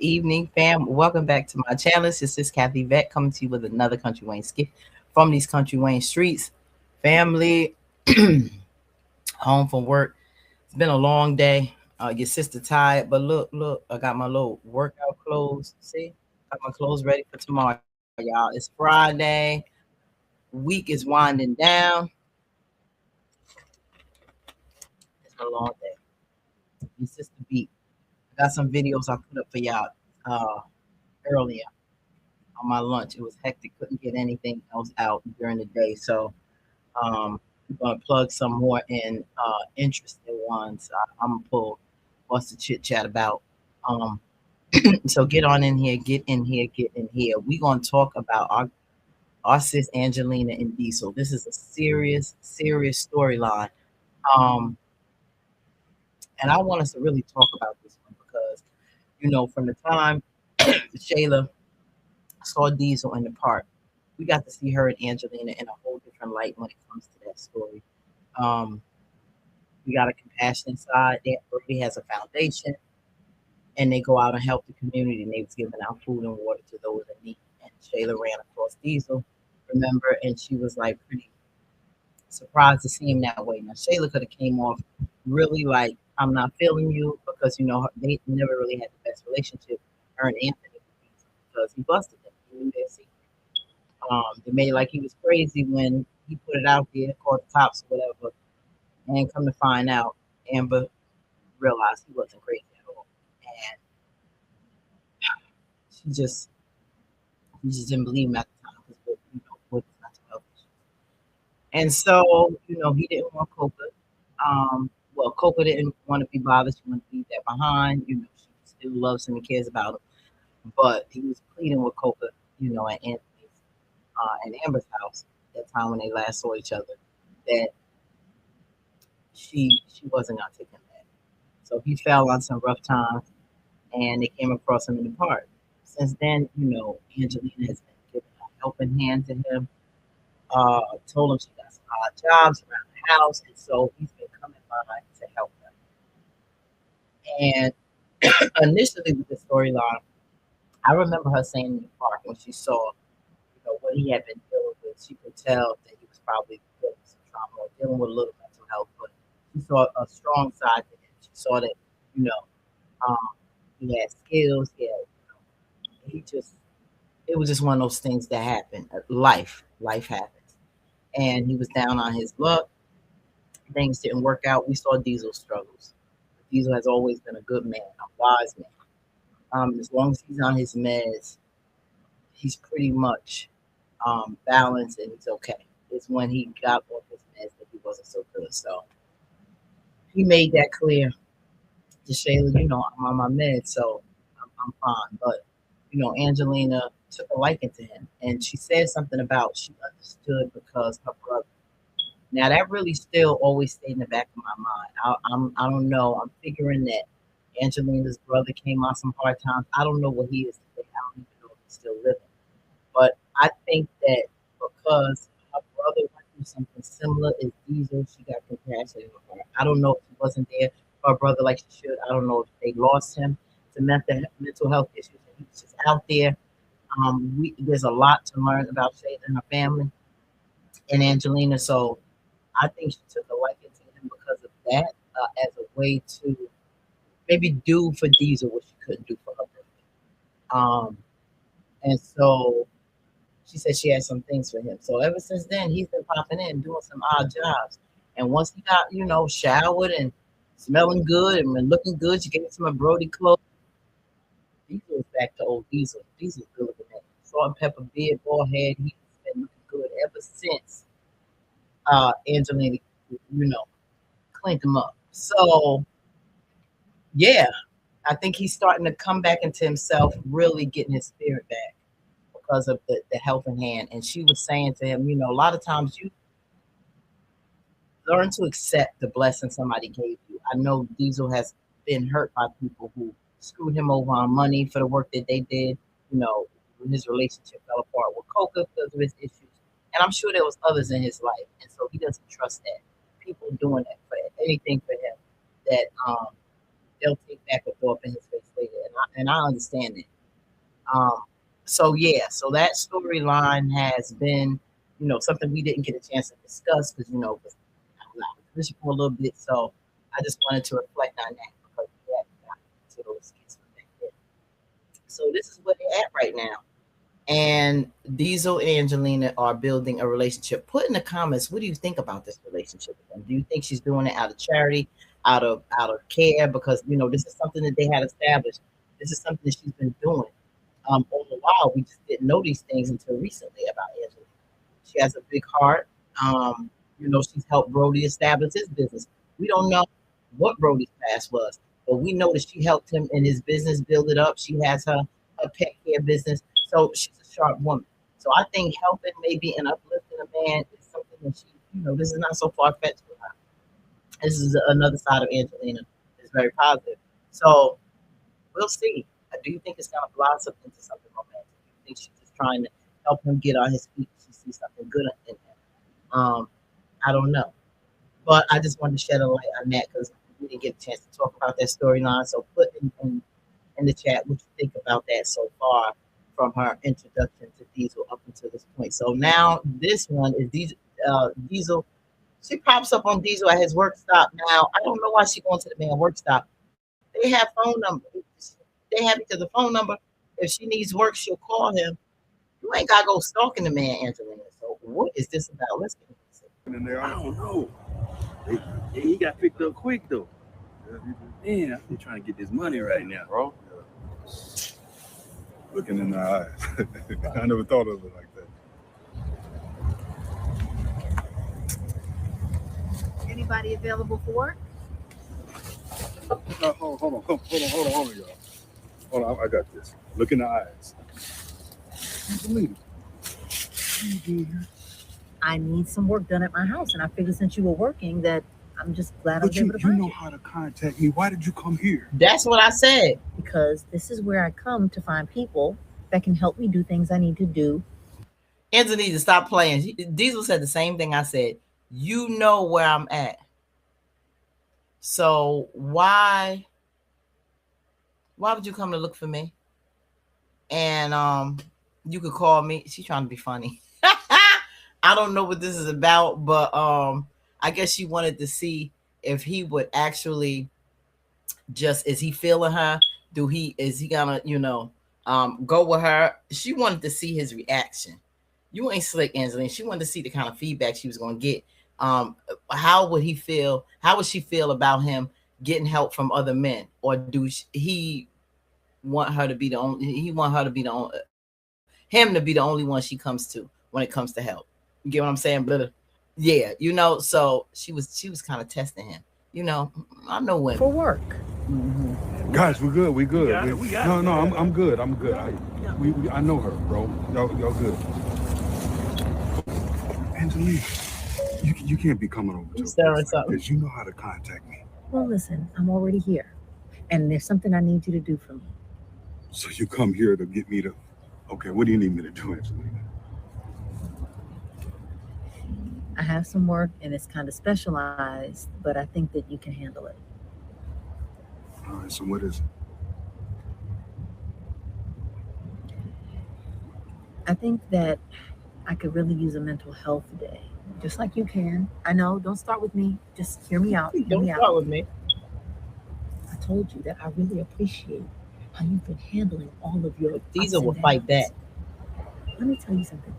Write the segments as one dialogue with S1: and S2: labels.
S1: evening, fam. Welcome back to my channel. This is Kathy Vet coming to you with another Country Wayne skit from these Country Wayne streets. Family, home from work. It's been a long day. Your sister tired, but look, I got my little workout clothes. See, got my clothes ready for tomorrow, y'all. It's Friday. Week is winding down. It's been a long day. Your sister beat. I got some videos I put up for y'all earlier on my lunch. It was hectic. Couldn't get anything else out during the day. So I'm gonna plug some more in interesting ones. I'm gonna pull what's the chit chat about. Um, so get on in here, get in here, get in here. We're gonna talk about our sis Angelina and Diesel. This is a serious storyline. Um, and I want us to really talk about this one because from the time Shayla saw Diesel in the park, we got to see her and Angelina in a whole different light when it comes to that story. Um, we got a compassionate side that already has a foundation, and they go out and help the community. And they was giving out food and water to those in need. And Shayla ran across Diesel, remember, and she was like pretty surprised to see him that way. Now Shayla could have came off really like I'm not feeling you because they never really had the best relationship. Her and Anthony because he busted them. He knew their secret. They made it like he was crazy when he put it out there, called the cops or whatever, and come to find out, Amber realized he wasn't crazy at all, and she just didn't believe him at the time because with mental health issues. And so he didn't want Coca. Well, Coca didn't want to be bothered. She wanted to leave that behind. She still loves him and cares about him, but he was pleading with Coca, at Anthony's and Amber's house that time when they last saw each other, that she wasn't gonna take him back. So he fell on some rough times, and they came across him in the park. Since then, Angelina has been giving a helping hand to him. Told him she got some odd jobs around the house, and so he's been coming by to help them. And initially with the storyline, I remember her saying in the park when she saw, what he had been dealing with, she could tell that he was probably dealing with some trauma or dealing with a little mental health, but she saw a strong side to him. She saw that, you know, um, he had skills, he just it was just one of those things that happened. Life happens. And he was down on his luck. Things didn't work out. We saw Diesel struggles. Diesel has always been a good man, a wise man. As long as he's on his meds, he's pretty much balanced and he's okay. It's when he got off his meds that he wasn't so good. So he made that clear to Shayla, I'm on my meds, so I'm fine. But, Angelina took a liking to him. And she said something about she understood because her brother. Now, that really still always stayed in the back of my mind. I don't know. I'm figuring that Angelina's brother came on some hard times. I don't know what he is today. I don't even know if he's still living. But I think that because her brother went through something similar as Diesel, she got compassion for her. I don't know if he wasn't there for her brother like she should. I don't know if they lost him to mental health issues and he was just out there. There's a lot to learn about Shayla and her family and Angelina. So I think she took a liking to him because of that, as a way to maybe do for Diesel what she couldn't do for her brother. And so she said she had some things for him. So ever since then, he's been popping in doing some odd jobs. And once he got, showered and smelling good and been looking good, she gave him some of Brody clothes. Diesel is back to old Diesel. Diesel's good looking man. Salt and pepper beard, bald head. He's been looking good ever since Angelina, you know, cleaned him up. So yeah, I think he's starting to come back into himself, really getting his spirit back because of the helping hand. And she was saying to him, a lot of times you learn to accept the blessing somebody gave you. I know Diesel has been hurt by people who screwed him over on money for the work that they did. When his relationship fell apart with Coca because of his issues. And I'm sure there was others in his life. And so he doesn't trust that people doing that for anything for him that they'll take back or throw up in his face later. and I understand it. Um, so yeah, so that storyline has been, something we didn't get a chance to discuss because I was busy for a little bit. So I just wanted to reflect on that because we haven't gotten to those skits from back then. So this is where they're at right now. And Diesel and Angelina are building a relationship. Put in the comments, what do you think about this relationship with them? Do you think she's doing it out of charity, out of care? Because this is something that they had established. This is something that she's been doing all the while. We just didn't know these things until recently about Angelina. She has a big heart. She's helped Brody establish his business. We don't know what Brody's past was, but we know that she helped him in his business build it up. She has her pet care business. So she's a sharp woman. So I think helping maybe and uplifting a man is something that this is not so far fetched for her. This is another side of Angelina. It's very positive. So we'll see. Do you think it's going to blossom into something romantic? Do you think she's just trying to help him get on his feet? She sees something good in him. I don't know, but I just wanted to shed a light on that because we didn't get a chance to talk about that storyline. So put in the chat what you think about that so far from her introduction to Diesel up until this point. So now this one is Diesel. She pops up on Diesel at his work stop. Now I don't know why she going to the man work stop. They have phone numbers. They have each other's phone number. If she needs work, she'll call him. You ain't gotta go stalking the man, Angelina. So what is this about? Let's get into
S2: it. I don't know. He got picked up quick though. Man, I'm trying to get this money right now, bro.
S3: Yeah. Looking in the eyes. I never thought of it like that.
S4: Anybody available for work?
S3: Hold on, y'all. Hold on, I got this. Look in the eyes. Angelina, what are you doing here?
S4: I need some work done at my house, and I figured since you were working that I'm just glad I was able to find you.
S3: You know how to contact me. Why did you come here?
S1: That's what I said.
S4: Because this is where I come to find people that can help me do things I need to do.
S1: Angela needs to stop playing. Diesel said the same thing I said. You know where I'm at. So why would you come to look for me? And you could call me. She's trying to be funny. I don't know what this is about, but I guess she wanted to see if he would actually is he feeling her? Is he gonna, go with her? She wanted to see his reaction. You ain't slick, Angelina. She wanted to see the kind of feedback she was gonna get. How would he feel? How would she feel about him getting help from other men? Or he want her to be the only? He want her to be the only, him to be the only one she comes to when it comes to help. You get what I'm saying? Yeah, So she was kind of testing him. I know women
S4: for work.
S3: Mm-hmm. Guys, we're good. We good. No, I'm good. I'm good. I know her, bro. Y'all good. Angelina, you can't be coming over to us because you know how to contact me.
S4: Well, listen, I'm already here, and there's something I need you to do for me.
S3: So you come here to get me to? Okay, what do you need me to do, Angelina?
S4: I have some work, and it's kind of specialized, but I think that you can handle it.
S3: All right, so what is it?
S4: I think that I could really use a mental health day, just like you can. I know, don't start with me. Just hear me out.
S1: Don't start with me.
S4: I told you that I really appreciate how you've been handling all of your
S1: Diesel will fight back.
S4: Let me tell you something.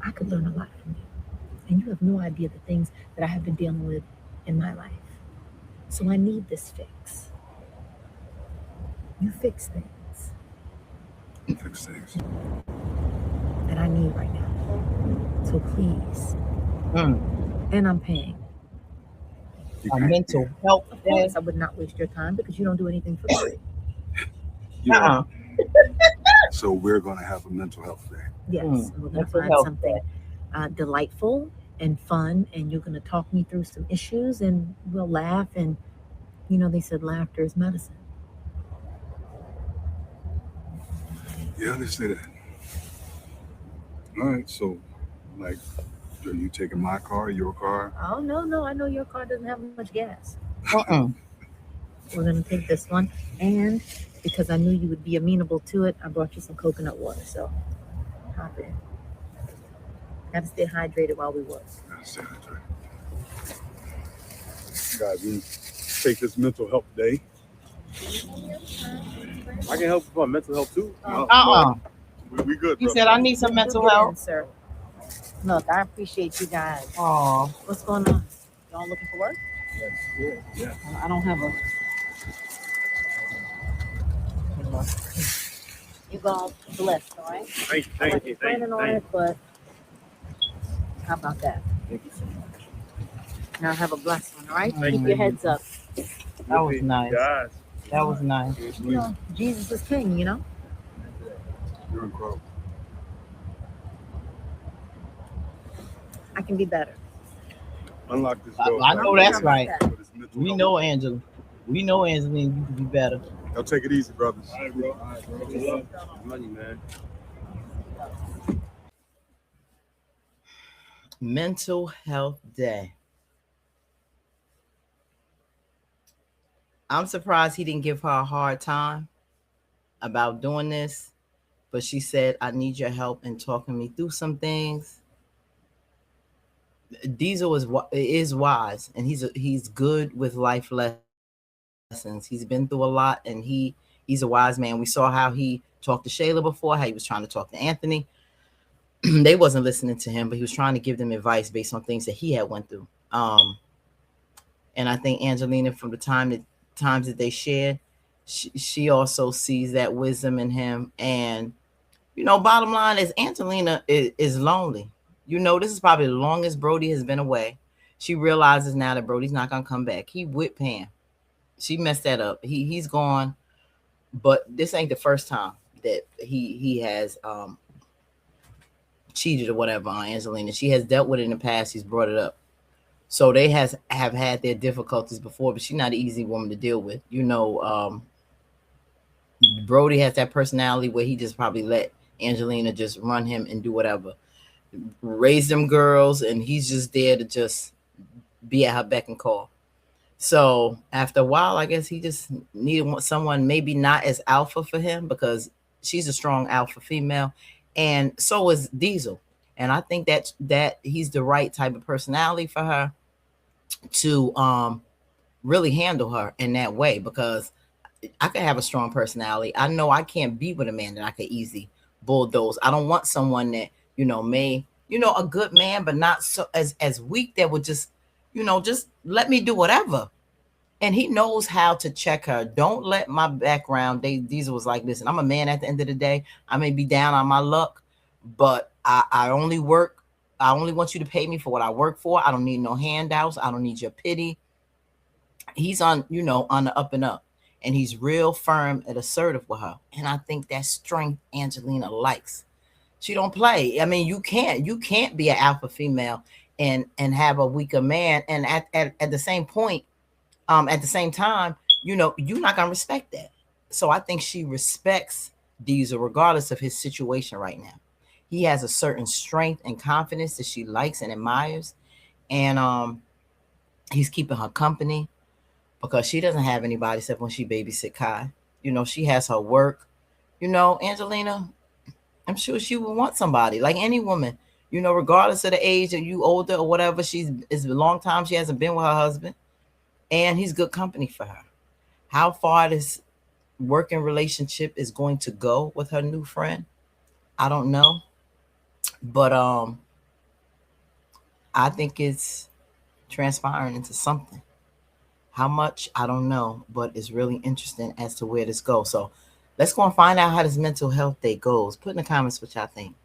S4: I could learn a lot from you. And you have no idea the things that I have been dealing with in my life. So I need this fix. You fix things.
S3: Fix things.
S4: That I need right now. So please. And I'm paying.
S1: A mental health
S4: day. Of course, I would not waste your time because you don't do anything for free.
S3: So we're going to have a mental health day.
S4: Yes, we're going to find something delightful and fun, and you're going to talk me through some issues, and we'll laugh. And they said laughter is medicine.
S3: Yeah, they say that. All right, so are you taking my car, your car?
S4: Oh no, I know your car doesn't have much gas. We're going to take this one, and because I knew you would be amenable to it, I brought you some coconut water. So hop in. Have to stay hydrated while we work.
S3: Guys, we take this mental health day.
S2: I can help with my mental health too.
S3: We good,
S1: You
S3: bro.
S1: said I need some
S4: You'll
S1: mental
S4: get in,
S1: help.
S4: sir. Look, I appreciate you guys.
S1: Oh,
S4: What's going on? Y'all looking for work?
S3: Yeah.
S1: I don't have a.
S4: You guys blessed, all right?
S2: Thank you,
S4: I
S2: thank
S4: wasn't
S2: you, thank
S4: planning
S2: you,
S4: on
S2: thank
S4: it,
S2: you.
S4: but how about that?
S2: Thank you so much.
S4: Now have a blessed one, all right?
S1: Thank
S4: Keep
S1: you.
S4: your heads up.
S1: That was nice.
S2: Guys.
S1: That was nice.
S4: You know, Jesus is king, you know?
S3: You're incredible.
S4: I can be better.
S3: Unlock this
S1: I
S3: door.
S1: know that's right.
S4: How about
S3: For this mental
S1: We
S3: health.
S1: know Angela. We know Angelina. You can be better.
S3: Y'all take it easy, brothers.
S2: All right, bro. Good luck. Money, man.
S1: Mental Health Day. I'm surprised he didn't give her a hard time about doing this, but she said, I need your help in talking me through some things. Diesel is wise, and he's good with life lessons. He's been through a lot, and he's a wise man. We saw how he talked to Shayla before, how he was trying to talk to Anthony. They wasn't listening to him, but he was trying to give them advice based on things that he had went through. And I think Angelina, from the times that they shared, she also sees that wisdom in him. And bottom line is Angelina is lonely. This is probably the longest Brody has been away. She realizes now that Brody's not gonna come back. He with Pam. She messed that up. He's gone, but this ain't the first time that he has cheated or whatever on Angelina. She has dealt with it in the past. He's brought it up. So they have had their difficulties before, but she's not an easy woman to deal with. Brody has that personality where he just probably let Angelina just run him and do whatever. Raise them girls, and he's just there to just be at her beck and call. So after a while, I guess he just needed someone maybe not as alpha for him, because she's a strong alpha female, and so is Diesel. And I think that he's the right type of personality for her to really handle her in that way, because I could have a strong personality. I know I can't be with a man that I could easily bulldoze. I don't want someone that, may, a good man, but not so as weak, that would just let me do whatever. And he knows how to check her. Don't let my background, Diesel was like, listen, I'm a man at the end of the day. I may be down on my luck, but I only work. I only want you to pay me for what I work for. I don't need no handouts. I don't need your pity. He's on the up and up. And he's real firm and assertive with her. And I think that strength Angelina likes. She don't play. I mean, you can't be an alpha female and have a weaker man. And at the same point, at the same time, you're not gonna respect that. So I think she respects Diesel regardless of his situation right now. He has a certain strength and confidence that she likes and admires. And he's keeping her company, because she doesn't have anybody except when she babysit Kai. She has her work. Angelina, I'm sure she would want somebody, like any woman, regardless of the age, of you older or whatever. It's a long time she hasn't been with her husband, and he's good company for her. How far this working relationship is going to go with her new friend, I don't know. But I think it's transpiring into something. How much, I don't know, but it's really interesting as to where this goes. So let's go and find out how this mental health day goes. Put in the comments what y'all think.